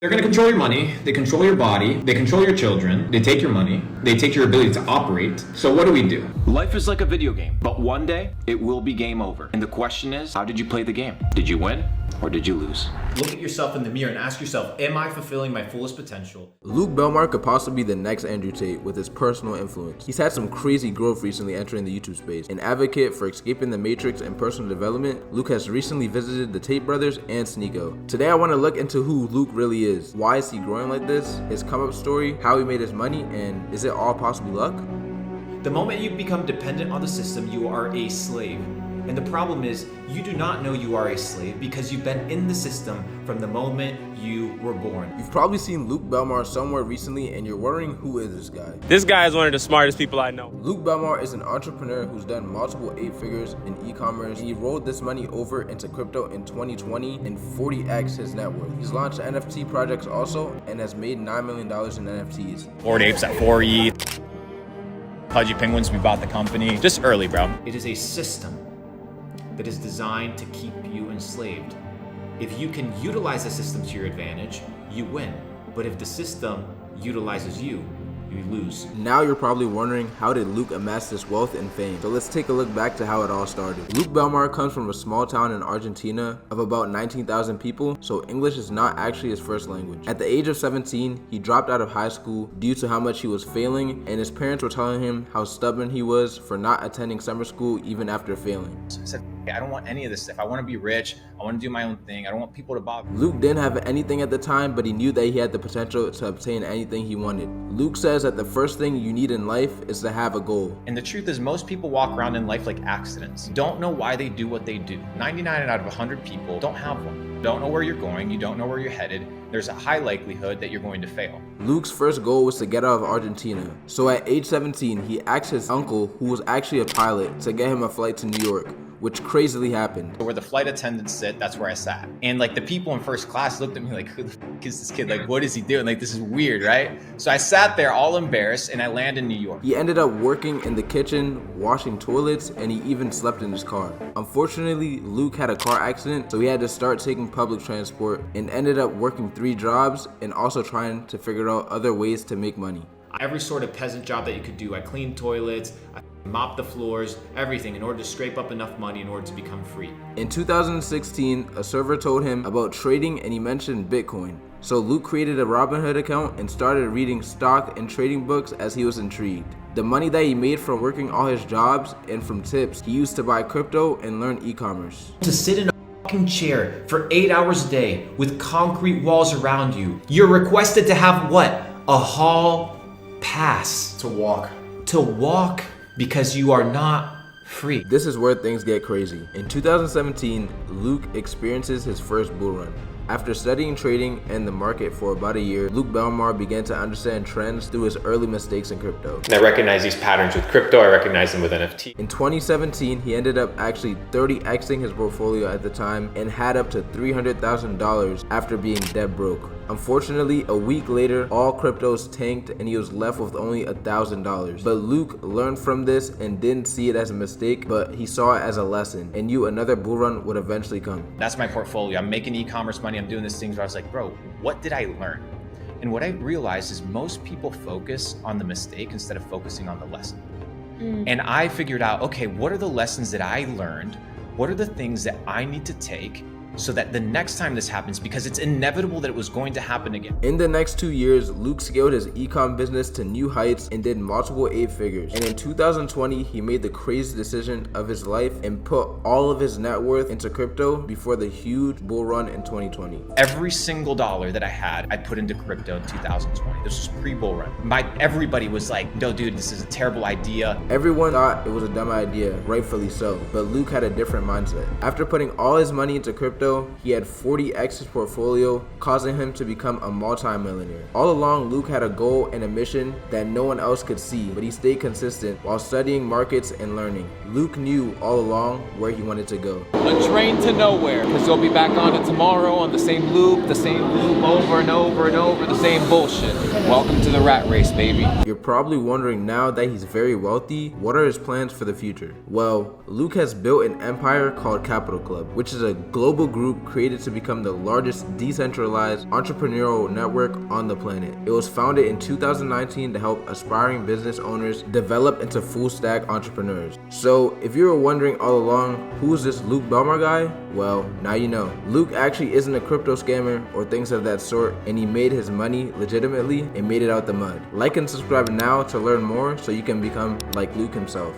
They're going to control your money, they control your body, they control your children, they take your money, they take your ability to operate. So what do? Life is like a video game, but one day it will be game over. And the question is, how did you play the game? Did you win or did you lose? Look at yourself in the mirror and ask yourself, am I fulfilling my fullest potential? Luke Belmar could possibly be the next Andrew Tate with his personal influence. He's had some crazy growth recently entering the YouTube space. An advocate for escaping the matrix and personal development, Luke has recently visited the Tate Brothers and Sneeko. Today I want to look into who Luke really is. Why is he growing like this? His come-up story, how he made his money, and is it all possibly luck? The moment you become dependent on the system, you are a slave. And the problem is, you do not know you are a slave because you've been in the system from the moment you were born. You've probably seen Luke Belmar somewhere recently and you're wondering, who is this guy? This guy is one of the smartest people I know. Luke Belmar is an entrepreneur who's done multiple 8 figures in e-commerce. He rolled this money over into crypto in 2020 and 40x his net worth. He's launched NFT projects also and has made $9 million in NFTs. Bored Apes at 4 ETH. Pudgy Penguins, we bought the company. Just early, bro. It is a system that is designed to keep you enslaved. If you can utilize the system to your advantage, you win. But if the system utilizes you, you lose. Now you're probably wondering, how did Luke amass this wealth and fame? So let's take a look back to how it all started. Luke Belmar comes from a small town in Argentina of about 19,000 people, so English is not actually his first language. At the age of 17, he dropped out of high school due to how much he was failing, and his parents were telling him how stubborn he was for not attending summer school even after failing. So I said, I don't want any of this stuff. I want to be rich. I want to do my own thing. I don't want people to bother me. Luke didn't have anything at the time, but he knew that he had the potential to obtain anything he wanted. Luke says that the first thing you need in life is to have a goal. And the truth is, most people walk around in life like accidents. Don't know why they do what they do. 99 out of 100 people don't have one. Don't know where you're going. You don't know where you're headed. There's a high likelihood that you're going to fail. Luke's first goal was to get out of Argentina. So at age 17, he asked his uncle, who was actually a pilot, to get him a flight to New York, which crazily happened. Where the flight attendants sit, that's where I sat. And like the people in first class looked at me like, who the f is this kid? Like, what is he doing? Like, this is weird, right? So I sat there all embarrassed and I landed in New York. He ended up working in the kitchen, washing toilets, and he even slept in his car. Unfortunately, Luke had a car accident, so he had to start taking public transport and ended up working 3 jobs and also trying to figure out other ways to make money. Every sort of peasant job that you could do. I cleaned toilets, I mopped the floors, everything in order to scrape up enough money in order to become free. In 2016, a server told him about trading and he mentioned Bitcoin. So Luke created a Robinhood account and started reading stock and trading books as he was intrigued. The money that he made from working all his jobs and from tips, he used to buy crypto and learn e-commerce. To sit in a fucking chair for 8 hours a day with concrete walls around you, you're requested to have what? A hall pass. To walk. To walk because you are not free. This is where things get crazy. In 2017, Luke experiences his first bull run. After studying trading and the market for about a year, Luke Belmar began to understand trends through his early mistakes in crypto. And I recognize these patterns with crypto, I recognize them with NFT. In 2017, he ended up actually 30xing his portfolio at the time and had up to $300,000 after being dead broke. Unfortunately, a week later, all cryptos tanked and he was left with only $1,000. But Luke learned from this and didn't see it as a mistake, but he saw it as a lesson and knew another bull run would eventually come. That's my portfolio. I'm making e-commerce money. I'm doing this thing where I was like, bro, what did I learn? And what I realized is most people focus on the mistake instead of focusing on the lesson. And I figured out, okay, what are the lessons that I learned? What are the things that I need to take so that the next time this happens, because it's inevitable that it was going to happen again. In the next 2 years, Luke scaled his e-com business to new heights and did multiple 8 figures. And in 2020, he made the crazy decision of his life and put all of his net worth into crypto before the huge bull run in 2020. Every single dollar that I had, I put into crypto in 2020. This was pre-bull run. Everybody was like, no, dude, this is a terrible idea. Everyone thought it was a dumb idea, rightfully so, but Luke had a different mindset. After putting all his money into crypto, he had 40x his portfolio, causing him to become a multi-millionaire. All along, Luke had a goal and a mission that no one else could see, but he stayed consistent while studying markets and learning. Luke knew all along where he wanted to go. A train to nowhere, because you'll be back on it tomorrow on the same loop over and over and over, the same bullshit. Welcome to the rat race, baby. You're probably wondering, now that he's very wealthy, what are his plans for the future? Well, Luke has built an empire called Capital Club, which is a global group created to become the largest decentralized entrepreneurial network on the planet. It was founded in 2019 to help aspiring business owners develop into full-stack entrepreneurs. So if you were wondering all along, who's this Luke Belmar guy? Well, now you know. Luke actually isn't a crypto scammer or things of that sort, and he made his money legitimately and made it out the mud. Like and subscribe now to learn more so you can become like Luke himself.